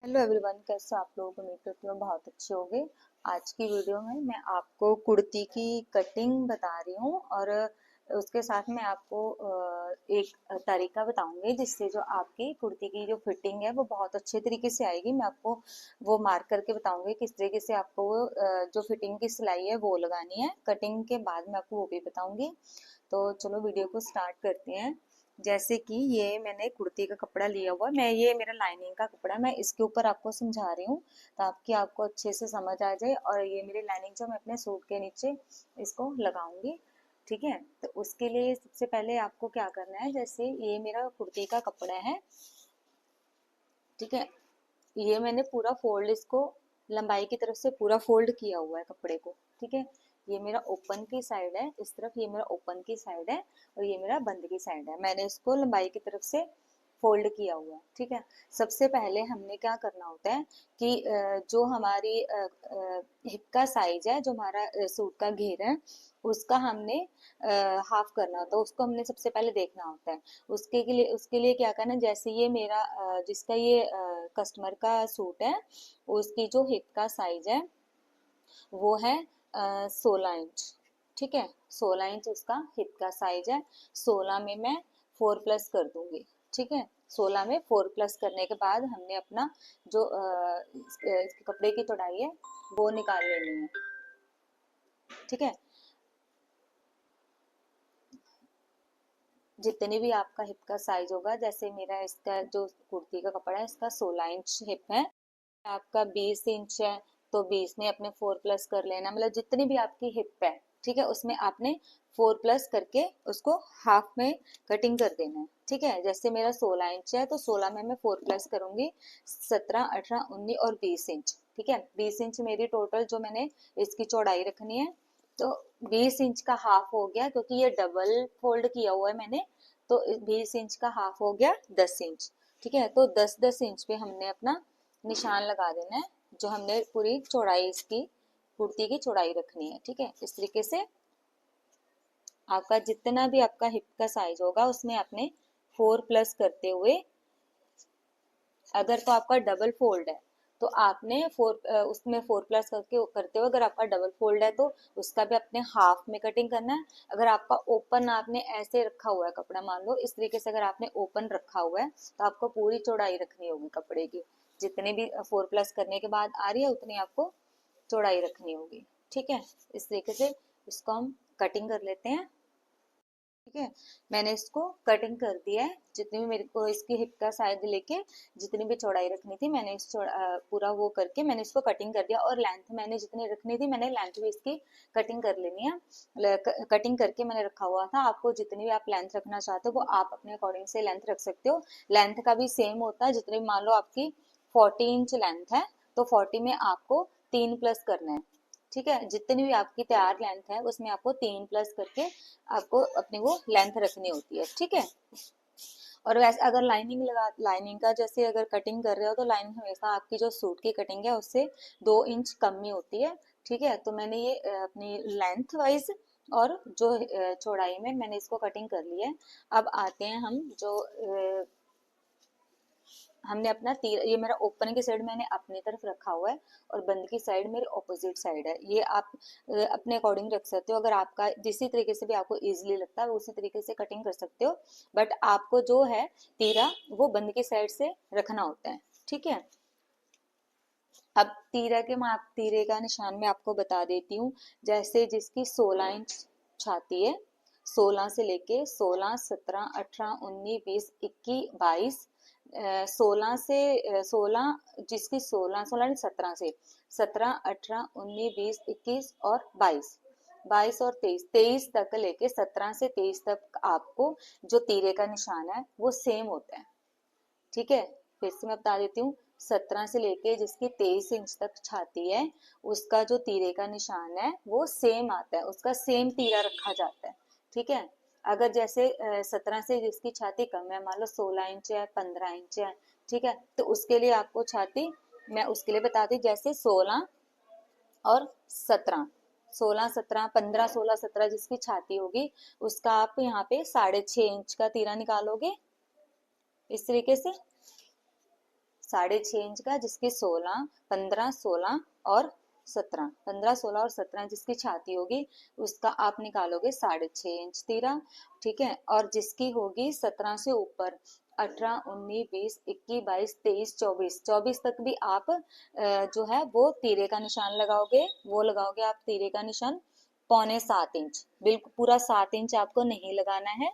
Hello everyone, कैसे हो आप लोग। उम्मीद करती हूँ बहुत अच्छे होंगे। आज की वीडियो में मैं आपको कुर्ती की कटिंग बता रही हूँ और उसके साथ में आपको एक तरीका बताऊंगी जिससे जो आपकी कुर्ती की जो फिटिंग है वो बहुत अच्छे तरीके से आएगी। मैं आपको वो मार्क करके बताऊंगी किस तरीके से आपको वो जो फिटिंग की सिलाई है वो लगानी है। कटिंग के बाद मैं आपको वो भी बताऊंगी। तो चलो वीडियो को स्टार्ट करते हैं। जैसे कि ये मैंने कुर्ती का कपड़ा लिया हुआ है, मैं ये मेरा लाइनिंग का कपड़ा मैं इसके ऊपर आपको समझा रही हूँ ताकि आपको अच्छे से समझ आ जाए। और ये मेरी लाइनिंग जो मैं अपने सूट के नीचे इसको लगाऊंगी। ठीक है, तो उसके लिए सबसे पहले आपको क्या करना है, जैसे ये मेरा कुर्ती का कपड़ा है। ठीक है, ये मैंने पूरा फोल्ड इसको लंबाई की तरफ से पूरा फोल्ड किया हुआ है कपड़े को। ठीक है, ये मेरा ओपन की साइड है इस तरफ, ये मेरा ओपन की साइड है और ये मेरा बंद की साइड है। मैंने इसको लंबाई की तरफ से फोल्ड किया हुआ है। ठीक है, सबसे पहले हमने क्या करना होता है कि जो हमारी हिप का साइज है, जो हमारा सूट का घेर है, उसका हमने हाफ करना होता है। उसको हमने सबसे पहले देखना होता है। उसके लिए क्या करना है, जैसे ये मेरा जिसका ये कस्टमर का सूट है, उसकी जो हिप का साइज है वो है 16 इंच। ठीक है, 16 इंच उसका हिप का साइज है। 16 में मैं 4+ कर दूंगी। ठीक है, 16 में 4+ करने के बाद हमने अपना जो इसके कपड़े की चौड़ाई है वो निकाल लेनी है। ठीक है, जितनी भी आपका हिप का साइज होगा, जैसे मेरा इसका जो कुर्ती का कपड़ा है इसका 16 इंच हिप है, आपका 20 इंच है तो 20 में अपने 4+ कर लेना। मतलब जितनी भी आपकी हिप है, ठीक है, उसमें आपने 4+ करके उसको हाफ में कटिंग कर देना है। ठीक है, जैसे मेरा 16 इंच है तो 16 में मैं 4+ करूंगी, 17, 18, 19 और 20 इंच। ठीक है, 20 इंच मेरी टोटल जो मैंने इसकी चौड़ाई रखनी है। तो 20 इंच का हाफ हो गया, क्योंकि ये डबल फोल्ड किया हुआ है मैंने, तो 20 इंच का हाफ हो गया 10 इंच। ठीक है, तो 10-10 इंच पे हमने अपना निशान लगा देना है, जो हमने पूरी चौड़ाई इसकी कुर्ती की चौड़ाई रखनी है। ठीक है, इस तरीके से आपका जितना भी आपका हिप का साइज होगा उसमें आपने 4+ करते हुए, अगर तो आपका डबल फोल्ड है तो आपने उसमें 4+ करके करते हुए, अगर आपका डबल फोल्ड है तो उसका भी अपने हाफ में कटिंग करना है। अगर आपका ओपन आपने ऐसे रखा हुआ है कपड़ा, मान लो इस तरीके से अगर आपने ओपन रखा हुआ है तो आपको पूरी चौड़ाई रखनी होगी कपड़े की। जितने भी 4+ करने के बाद आ रही है उतनी आपको चौड़ाई रखनी होगी। ठीक है, इस तरीके से इसको हम कटिंग कर लेते हैं। ठीक है, मैंने इसको कटिंग कर दिया है। जितनी भी मेरे को इसकी हिप का साइज लेके जितनी भी चौड़ाई रखनी थी, मैंने पूरा वो करके मैंने इसको कटिंग कर दिया। और लेंथ मैंने जितनी रखनी थी, मैंने लेंथ भी इसकी कटिंग कर लेनी है। कटिंग करके मैंने रखा हुआ था। आपको जितनी भी आप लेंथ रखना चाहते हो वो आप अपने अकॉर्डिंग से लेंथ रख सकते हो। लेंथ का भी सेम होता है, जितने मान लो आपकी 40 इंच लेंथ है तो 40 में आपको 3+ करना है। ठीक है, जितनी भी आपकी तैयार लेंथ है उसमें आपको 3+ करके आपको अपनी वो लेंथ रखनी होती है। ठीक है, और वैसे अगर लाइनिंग का जैसे अगर कटिंग कर रहे हो तो लाइनिंग हमेशा आपकी जो सूट की कटिंग है उससे 2 इंच कम ही होती है। ठीक है, तो मैंने ये अपनी लेंथ वाइज और जो चौड़ाई में मैंने इसको कटिंग कर ली है। अब आते हैं हम जो हमने अपना तीर, ये मेरा ओपन की साइड मैंने अपनी तरफ रखा हुआ है और बंद की साइड मेरे ऑपोजिट साइड है। ये आप अपने अकॉर्डिंग रख सकते हो। अगर आपका जिस तरीके से भी आपको इजीली लगता है उसी तरीके से कटिंग कर सकते हो, बट आपको जो है तीरा वो बंद की साइड से रखना होता है। ठीक है, अब तीरे का निशान मैं आपको बता देती हूँ। जैसे जिसकी 16 इंच छाती है, 16 से लेके 16, 17, 18, 19, 20, 21, 22, 16 से 16, जिसकी 16, 16 17 से 17, 18, 19, 20, 21 और 22, 22 और 23, 23 तक लेके 17 से 23 तक आपको जो तीरे का निशान है वो सेम होता है। ठीक है, फिर से मैं बता देती हूँ। 17 से लेके जिसकी 23 इंच तक छाती है, उसका जो तीरे का निशान है वो सेम आता है, उसका सेम तीरा रखा जाता है। ठीक है, अगर जैसे 17 से जिसकी छाती कम है, मान लो 16 इंच है, 15 इंच है, ठीक है, तो उसके लिए आपको छाती, मैं उसके लिए बताती, जैसे 16 और 17, 16, 17, 15, 16, 17 जिसकी छाती होगी उसका आप यहाँ पे 6.5 इंच का तीरा निकालोगे इस तरीके से। 6.5 इंच का, जिसकी 16, 15, 16 और 17, 15, 16 और 17 जिसकी छाती होगी, उसका आप निकालोगे 6.5 इंच तीरा। ठीक है, और जिसकी होगी 17 से ऊपर, 18, 19, 20, 21, 22, 23, 24, 24 तक भी आप जो है वो तीरे का निशान लगाओगे। वो लगाओगे आप तीरे का निशान 6.25 इंच, बिल्कुल पूरा 7 इंच आपको नहीं लगाना है,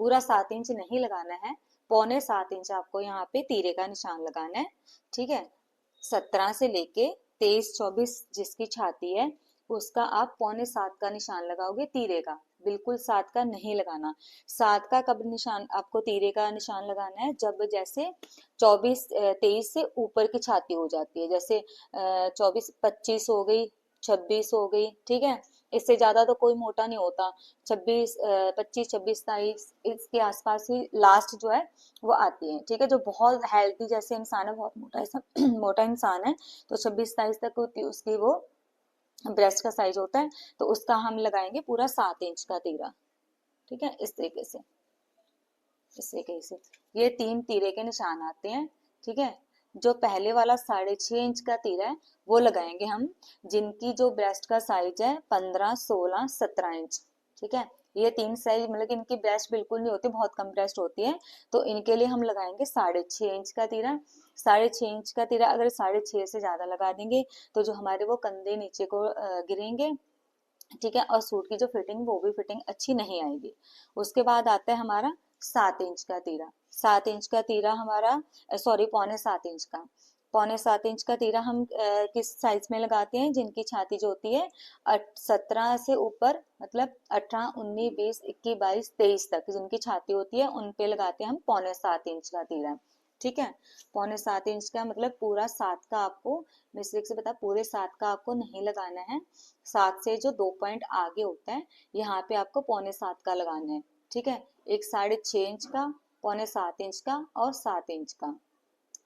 पूरा 7 इंच नहीं लगाना है, 6.25 इंच आपको यहाँ पे तीरे का निशान लगाना है। ठीक है, 17 से लेके 23, 24 जिसकी छाती है, उसका आप 6.25 का निशान लगाओगे तीरे का, बिल्कुल 7 का नहीं लगाना। 7 का कब निशान आपको तीरे का निशान लगाना है, जब जैसे 24, 23 से ऊपर की छाती हो जाती है, जैसे 24, 25 हो गई, 26 हो गई। ठीक है, इससे ज्यादा तो कोई मोटा नहीं होता, 26, 25, 26, 23 इसके आसपास ही लास्ट जो है वो आती है। ठीक है, जो बहुत हेल्थी जैसे इंसान है, बहुत मोटा ऐसा मोटा इंसान है, तो 26, 27 तक उसकी वो ब्रेस्ट का साइज होता है, तो उसका हम लगाएंगे पूरा 7 इंच का तीरा। ठीक है, इस तरीके से, इस तरीके से ये 3 तीरे के निशान आते हैं। ठीक है, जो पहले वाला 6.5 इंच का तीरा है वो लगाएंगे हम जिनकी जो ब्रेस्ट का साइज है 15, 16, 17 इंच। ठीक है, ये 3 साइज, मतलब कि इनकी ब्रेस्ट बिल्कुल नहीं होती, बहुत कम ब्रेस्ट होती है, तो इनके लिए हम लगाएंगे 6.5 इंच का तीरा। 6.5 इंच का तीरा अगर 6.5 से ज्यादा लगा देंगे तो जो हमारे वो कंधे नीचे को गिरेंगे। ठीक है, और सूट की जो फिटिंग वो भी फिटिंग अच्छी नहीं आएगी। उसके बाद आता है हमारा 7 इंच का तीरा। 7 इंच का तीरा हमारा, सॉरी 6.25 इंच का, 6.25 इंच का तीरा हम किस साइज में लगाते हैं, जिनकी छाती जो होती है 17 से ऊपर, मतलब 18, 19, 20, 21, 22, 23 तक जिनकी छाती होती है उन पे लगाते हैं हम 6.25 इंच का तीरा। ठीक है, 6.25 इंच का मतलब पूरा 7 का आपको, मिस्टेक से बता, पूरे 7 का आपको नहीं लगाना है। 7 से जो 2 पॉइंट आगे होता है, यहाँ पे आपको 6.25 का लगाना है। ठीक है, एक 6.5 इंच का, 6.25 इंच का और 7 इंच का।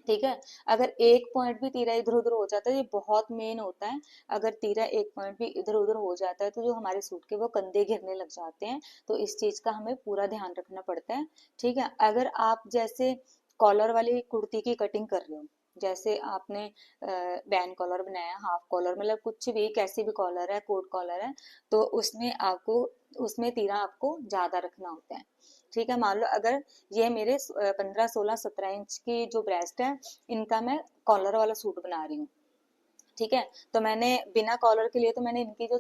ठीक है, अगर एक पॉइंट भी तीरा इधर उधर हो जाता है, ये बहुत मेन होता है, अगर तीरा एक पॉइंट भी इधर उधर हो जाता है तो जो हमारे सूट के वो कंधे घिरने लग जाते हैं, तो इस चीज का हमें पूरा ध्यान रखना पड़ता है। ठीक है, अगर आप जैसे कॉलर वाली कुर्ती की कटिंग कर रहे हो, जैसे आपने बैन कॉलर बनाया, हाफ कॉलर, मतलब कुछ भी, कैसी भी कॉलर है, कोट कॉलर है, तो उसमें आपको, उसमें तीरा आपको ज्यादा रखना होता है। ठीक है, मान लो अगर ये मेरे 15, 16, 17 इंच की जो ब्रेस्ट है, इनका मैं कॉलर वाला सूट बना रही हूँ। ठीक है, तो मैंने बिना कॉलर के लिए तो मैंने इनकी जो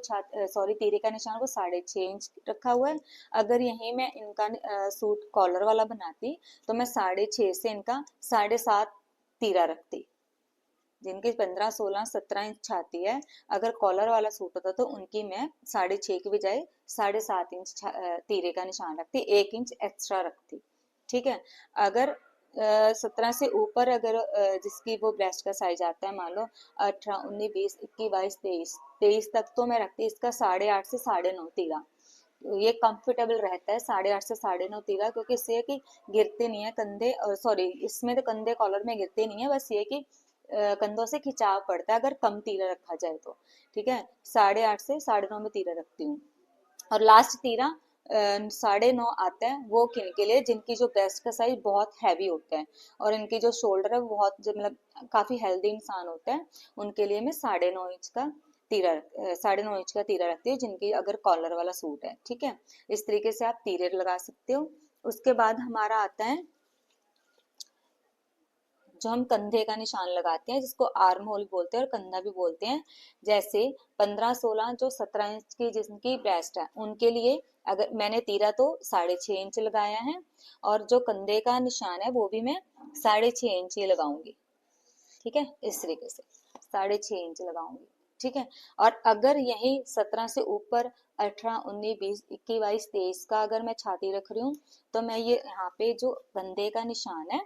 सॉरी तीरे का निशान वो 6.5 इंच रखा हुआ है। अगर यही मैं इनका सूट कॉलर वाला बनाती तो मैं 6.5 से इनका 7.5 तीरा रखती। जिनकी 15, 16, 17 इंच छाती है, अगर कॉलर वाला सूट होता तो उनकी मैं 6.5 की बजाय 7.5 इंच तीरे का निशान रखती, 1 इंच एक्स्ट्रा रखती। ठीक है, अगर 17 से ऊपर अगर जिसकी वो ब्रेस्ट का साइज आता है, मान लो 18, 19, 20, 21, 22, 23, 23 तक, तो मैं रखती इसका 8.5 से 9.5 तीरा। ये कंफर्टेबल रहता है 8.5 से 9.5 तीरा, क्योंकि इससे कि गिरते नहीं है कंधे, सॉरी इसमें तो कंधे कॉलर में गिरते नहीं है, बस ये कि कंधों से खिंचाव पड़ता है अगर कम तीरा रखा जाए तो। ठीक है, 8.5 से 9.5 में तीरा रखती हूँ। और लास्ट तीरा 9.5 आता है, वो किन के लिए, जिनकी जो ब्रेस्ट का साइज बहुत हैवी होता है और इनकी जो शोल्डर है वो बहुत मतलब काफी हेल्दी इंसान होता है, उनके लिए मैं 9.5 इंच का तीरा 9.5 इंच का तीरा रखती हूँ, जिनकी अगर कॉलर वाला सूट है। ठीक है, इस तरीके से आप तीरे लगा सकते हो। उसके बाद हमारा आता है जो हम कंधे का निशान लगाते हैं, जिसको आर्म होल बोलते हैं और कंधा भी बोलते हैं। जैसे 15, 16, जो 17 इंच की जिनकी ब्रेस्ट है उनके लिए अगर मैंने तीरा तो 6.5 इंच लगाया है, और जो कंधे का निशान है वो भी मैं 6.5 इंच ही लगाऊंगी। ठीक है, इस तरीके से 6.5 इंच लगाऊंगी। ठीक है, और अगर यही 17 से ऊपर 18, 19, 20, 21, 22, 23 का अगर मैं छाती रख रही हूँ, तो मैं ये यहाँ पे जो कंधे का निशान है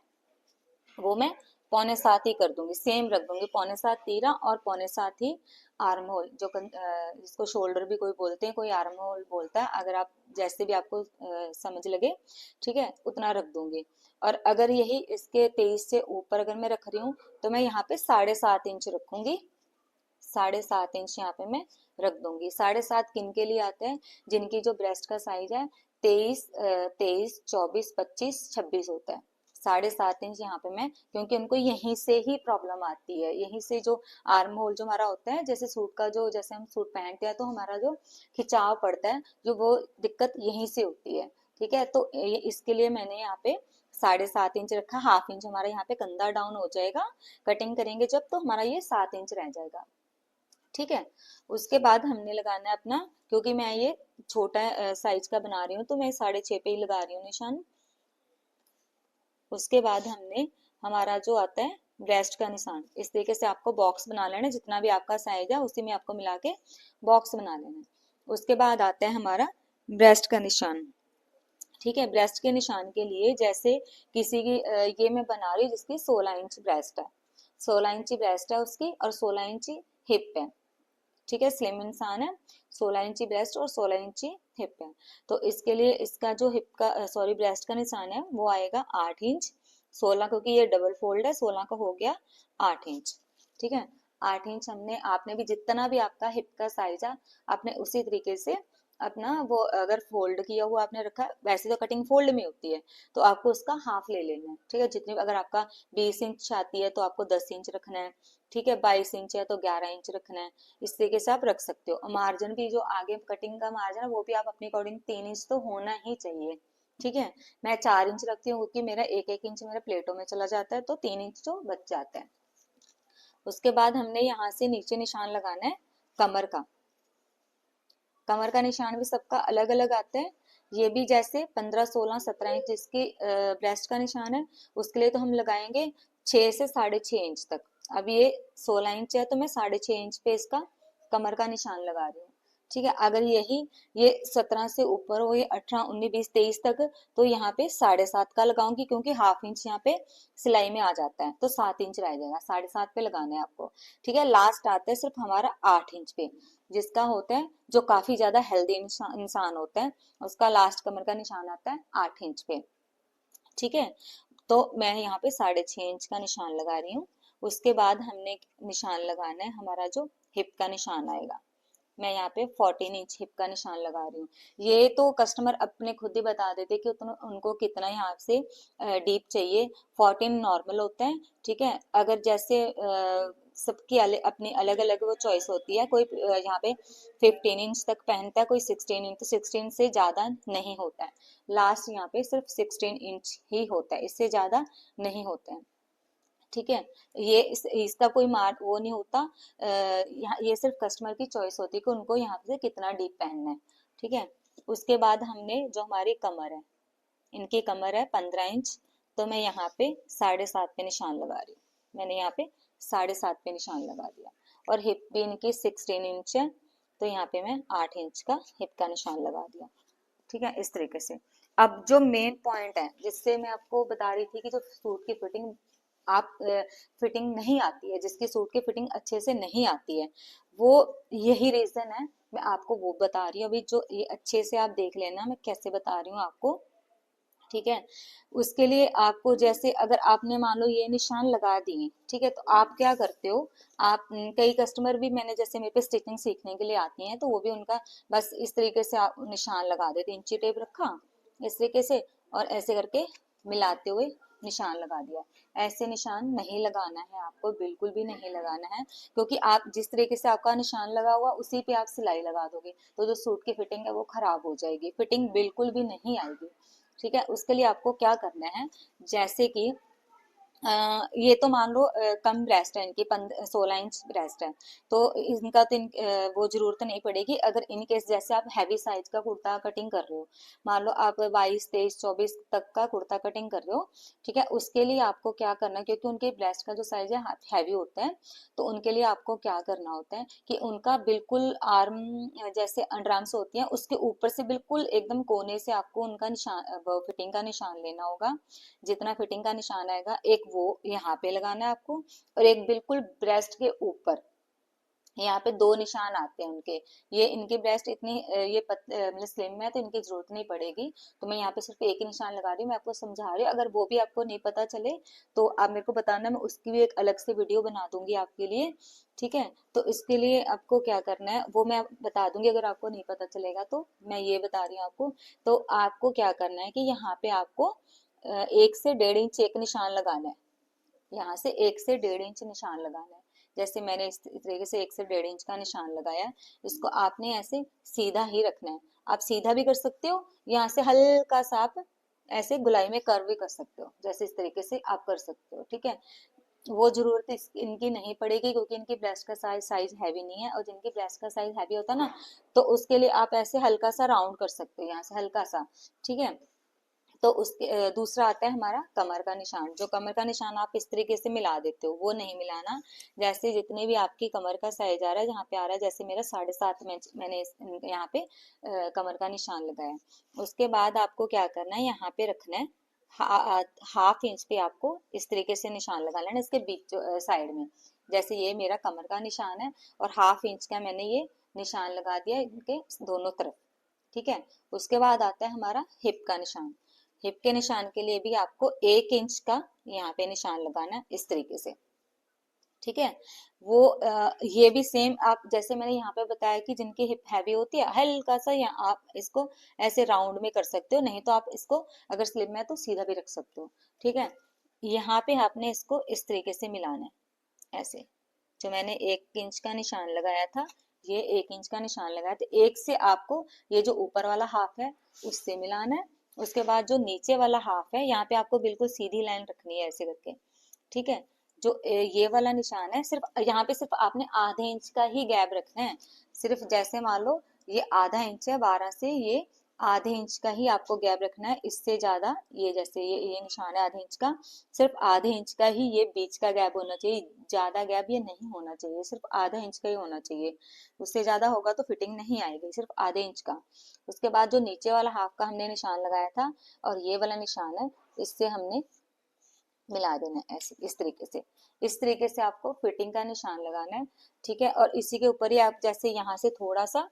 वो मैं 6.25 ही कर दूंगी, सेम रख दूंगी, 6.25 तीरा और 6.25 ही आर्म होल, जो जिसको शोल्डर भी कोई बोलते हैं, कोई आर्म होल बोलता है, अगर आप जैसे भी आपको समझ लगे। ठीक है, उतना रख दूंगी। और अगर यही इसके 23 से ऊपर अगर मैं रख रही हूँ तो मैं यहाँ पे 7.5 इंच रखूंगी, 7.5 इंच यहाँ पे मैं रख दूंगी। 7.5 किन के लिए आते हैं, जिनकी जो ब्रेस्ट का साइज है 23, 24, 25, 26 होता है, 7.5 इंच यहाँ पे मैं, क्योंकि उनको यहीं से ही प्रॉब्लम आती है, यहीं से जो आर्म होल जो हमारा होता है, जैसे सूट का जो, जैसे हम सूट पहनते हैं तो हमारा जो खिंचाव पड़ता है, जो वो दिक्कत यहीं से होती है। ठीक है, तो इसके लिए मैंने यहाँ पे 7.5 इंच रखा। हाफ इंच हमारा यहाँ पे कंधा डाउन हो जाएगा, कटिंग करेंगे जब, तो हमारा ये 7 इंच रह जाएगा। ठीक है, उसके बाद हमने लगाना है अपना, क्योंकि मैं ये छोटा साइज का बना रही हूँ तो मैं 6.5 पे ही लगा रही हूँ निशान। उसके बाद हमने हमारा जो आता है ब्रेस्ट का निशान, इस तरीके से आपको बॉक्स बना लेना है, जितना भी आपका साइज है उसी में आपको मिला के बॉक्स बना लेना है। उसके बाद आता है हमारा ब्रेस्ट का निशान। ठीक है, ब्रेस्ट के निशान के लिए जैसे किसी की ये मैं बना रही हूँ जिसकी 16 इंच ब्रेस्ट है, 16 इंची ब्रेस्ट है उसकी, और 16 इंची हिप है। ठीक है, स्लिम इंसान है, 16 इंची ब्रेस्ट और 16 इंची हिप है। तो इसके लिए इसका जो हिप का सॉरी ब्रेस्ट का निशान है वो आएगा 8 इंच। 16, क्योंकि ये डबल फोल्ड है, 16 का हो गया 8 इंच। ठीक है, 8 इंच हमने, आपने भी जितना भी आपका हिप का साइज है, आपने उसी तरीके से अपना वो, अगर फोल्ड किया हुआ आपने रखा है, वैसे तो कटिंग फोल्ड में होती है, तो आपको उसका हाफ ले लेना है। ठीक है, जितनी, अगर आपका 20 इंच आती है तो आपको 10 इंच रखना है। ठीक है, 22 इंच है तो 11 इंच रखना है। इस तरीके से आप रख सकते हो। और मार्जिन भी, जो आगे कटिंग का मार्जिन है वो भी आप अपने अकॉर्डिंग 3 इंच तो होना ही चाहिए। ठीक है, मैं 4 इंच रखती हूँ क्योंकि मेरा एक एक इंच मेरा प्लेटों में चला जाता है, तो 3 इंच तो बच जाता है। उसके बाद हमने यहाँ से नीचे निशान लगाना है कमर का। कमर का निशान भी सबका अलग अलग आता है। ये भी जैसे 15, 16, 17 इंच जिसकी ब्रेस्ट का निशान है, उसके लिए तो हम लगाएंगे 6 से 6.5 इंच तक। अब ये 16 इंच है तो मैं 6.5 इंच पे इसका कमर का निशान लगा रही हूँ। ठीक है, अगर यही ये 17 से ऊपर हो, ये 18, 19, 20, 23 तक, तो यहाँ पे 7.5 का लगाऊंगी, क्योंकि हाफ इंच यहाँ पे सिलाई में आ जाता है, तो 7 इंच रह जाएगा, 7.5 पे लगाना है आपको। ठीक है, लास्ट आता है सिर्फ हमारा 8 इंच पे, जिसका होता है, जो काफी ज्यादा हेल्दी इंसान होता है, उसका लास्ट कमर का निशान आता है 8 इंच पे। ठीक है, तो मैं यहाँ पे 6.5 इंच का निशान लगा रही हूँ। उसके बाद हमने निशान लगाना है हमारा जो हिप का निशान आएगा। मैं यहाँ पे 14 इंच हिप का निशान लगा रही हूँ। ये तो कस्टमर अपने खुद ही बता देते कि उनको कितना यहाँ से डीप चाहिए। 14 नॉर्मल होता है। ठीक है, अगर जैसे सबकी अपनी अलग अलग वो चॉइस होती है, कोई यहाँ पे 15 इंच तक पहनता है, कोई 16 इंच, तो 16 से ज्यादा नहीं होता है। लास्ट यहाँ पे सिर्फ 16 इंच ही होता है, इससे ज्यादा नहीं होता है। ठीक है, ये इसका कोई मार्क वो नहीं होता। यहाँ ये सिर्फ कस्टमर की चॉइस होती है कि उनको यहाँ से कितना डीप पहनना है। ठीक है, उसके बाद हमने जो हमारी कमर है, इनकी कमर है 15 इंच, तो मैं यहाँ पे 7.5 पे निशान लगा रही हूँ। मैंने यहाँ पे 7.5 पे निशान लगा दिया। और हिप भी इनकी 16 इंच है, तो यहाँ पे मैं 8 इंच का हिप का निशान लगा दिया। ठीक है, इस तरीके से। अब जो मेन पॉइंट है जिससे मैं आपको बता रही थी कि जो सूट की फिटिंग आप फिटिंग नहीं आती है, जिसकी सूट की फिटिंग अच्छे से नहीं आती है, वो यही रीजन है। मैं आपको वो बता रही हूँ अभी, जो ये अच्छे से आप देख लेना मैं कैसे बता रही हूँ आपको। ठीक है, उसके लिए आपको, जैसे अगर आपने मान लो ये निशान लगा दिए, ठीक है, तो आप क्या करते हो, आप कई कस्टमर भी, मैंने जैसे मेरे पे स्टिचिंग सीखने के लिए आती हैं, तो वो भी उनका बस इस तरीके से आप निशान लगा देते, इंची टेप रखा इस तरीके से, और ऐसे करके मिलाते हुए निशान लगा दिया। ऐसे निशान नहीं लगाना है आपको, बिल्कुल भी नहीं लगाना है, क्योंकि आप जिस तरीके से आपका निशान लगा हुआ उसी पे आप सिलाई लगा दोगे, तो जो सूट की फिटिंग है वो खराब हो जाएगी, फिटिंग बिल्कुल भी नहीं आएगी। ठीक है, उसके लिए आपको क्या करना है, जैसे कि ये तो मान लो कम ब्रेस्ट है इनकी, 16 इंच ब्रेस्ट है, तो इनका तो वो जरूरत नहीं पड़ेगी। अगर इन केस जैसे आप हैवी साइज का कुर्ता कटिंग कर रहे हो, मान लो आप 22, 23, 24 तक का कुर्ता कटिंग कर रहे हो, ठीक है, उसके लिए आपको क्या करना है, क्योंकि उनके ब्रेस्ट का जो साइज है हैवी होता है, तो उनके लिए आपको क्या करना होता है कि उनका बिल्कुल आर्म, जैसे अंडर आर्म्स होती है उसके ऊपर से बिल्कुल एकदम कोने से आपको उनका निशान, फिटिंग का निशान लेना होगा। जितना फिटिंग का निशान आएगा, एक वो यहाँ पे लगाना है आपको, और एक बिल्कुल ब्रेस्ट के ऊपर, यहाँ पे दो निशान आते हैं उनके। ये इनकी ब्रेस्ट इतनी मतलब स्लिम है, तो इनकी जरूरत नहीं पड़ेगी, तो मैं यहाँ पे सिर्फ एक ही निशान लगा रही हूँ, मैं आपको समझा रही हूँ। अगर वो भी आपको नहीं पता चले तो आप मेरे को बताना, मैं उसकी भी एक अलग से वीडियो बना दूंगी आपके लिए। ठीक है, तो इसके लिए आपको क्या करना है वो मैं बता दूंगी, अगर आपको नहीं पता चलेगा तो मैं ये बता रही हूँ आपको। तो आपको क्या करना है कि यहाँ पे आपको 1 से 1.5 इंच एक निशान लगाना है, यहाँ से 1 से 1.5 इंच निशान लगाना है। जैसे मैंने इस तरीके से 1 से 1.5 इंच का निशान लगाया है, इसको आपने ऐसे सीधा ही रखना है। आप सीधा भी कर सकते हो, यहाँ से हल्का सा आप ऐसे गुलाई में कर्व भी कर सकते हो, जैसे इस तरीके से आप कर सकते हो, ठीक है। वो जरूरत इनकी नहीं पड़ेगी क्योंकि इनकी ब्रेस्ट का साइज हैवी नहीं है, और जिनकी ब्रेस्ट का साइज हैवी होता है ना, तो उसके लिए आप ऐसे हल्का सा राउंड कर सकते हो, यहाँ से हल्का सा, ठीक है। तो उसके दूसरा आता है हमारा कमर का निशान। जो कमर का निशान आप इस तरीके से मिला देते हो, वो नहीं मिलाना। जैसे जितने भी आपकी कमर का साइज आ रहा है, जहाँ पे आ रहा है, जैसे मेरा 7.5 इंच मैंने यहाँ पे कमर का निशान लगाया। उसके बाद आपको क्या करना है, यहाँ पे रखना है 1/2 इंच पे आपको इस तरीके से निशान लगा लेना इसके बीच साइड में। जैसे ये मेरा कमर का निशान है और 1/2 इंच का मैंने ये निशान लगा दिया इनके दोनों तरफ, ठीक है। उसके बाद आता है हमारा हिप का निशान। हिप के निशान के लिए भी आपको 1 इंच का यहाँ पे निशान लगाना है इस तरीके से, ठीक है। वो ये भी सेम आप जैसे मैंने यहाँ पे बताया कि जिनकी हिप हैवी होती है, हल्का सा यहाँ आप इसको ऐसे राउंड में कर सकते हो, नहीं तो आप इसको अगर स्लिम है तो सीधा भी रख सकते हो, ठीक है। यहाँ पे आपने इसको इस तरीके से मिलाना है ऐसे। जो मैंने 1 इंच का निशान लगाया था, ये 1 इंच का निशान लगाया था, एक से आपको ये जो ऊपर वाला हाफ है उससे मिलाना है। उसके बाद जो नीचे वाला हाफ है, यहाँ पे आपको बिल्कुल सीधी लाइन रखनी है ऐसे करके, ठीक है। जो ये वाला निशान है, सिर्फ यहाँ पे सिर्फ आपने आधे इंच का ही गैप रखना है। सिर्फ जैसे मान लो ये आधा इंच है, 12 से ये आधे इंच का ही आपको गैप रखना है। इससे ज्यादा ये जैसे ये निशान है आधे इंच का, सिर्फ आधे इंच का ही ये बीच का गैप होना चाहिए। ज्यादा गैप ये नहीं होना चाहिए, सिर्फ आधा इंच का ही होना चाहिए। उससे ज्यादा होगा तो फिटिंग नहीं आएगी, सिर्फ आधे इंच का। उसके बाद जो नीचे वाला हाफ का हमने निशान लगाया था और ये वाला निशान है, इससे हमने मिला देना है ऐसे इस तरीके से। इस तरीके से आपको फिटिंग का निशान लगाना है, ठीक है। और इसी के ऊपर ही आप जैसे यहाँ से थोड़ा सा,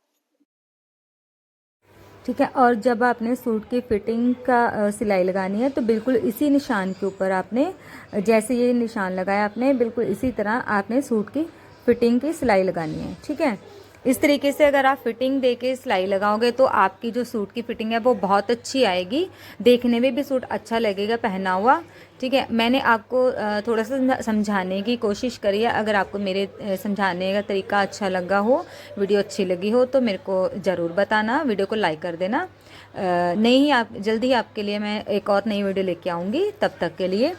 ठीक है। और जब आपने सूट की फिटिंग का सिलाई लगानी है तो बिल्कुल इसी निशान के ऊपर आपने, जैसे ये निशान लगाया आपने, बिल्कुल इसी तरह आपने सूट की फिटिंग की सिलाई लगानी है, ठीक है। इस तरीके से अगर आप फिटिंग देके सिलाई लगाओगे तो आपकी जो सूट की फिटिंग है वो बहुत अच्छी आएगी, देखने में भी सूट अच्छा लगेगा पहना हुआ, ठीक है। मैंने आपको थोड़ा सा समझाने की कोशिश करी है। अगर आपको मेरे समझाने का तरीका अच्छा लगा हो, वीडियो अच्छी लगी हो, तो मेरे को ज़रूर बताना, वीडियो को लाइक कर देना। नहीं, आप जल्दी ही आपके लिए मैं एक और नई वीडियो लेके आऊँगी। तब तक के लिए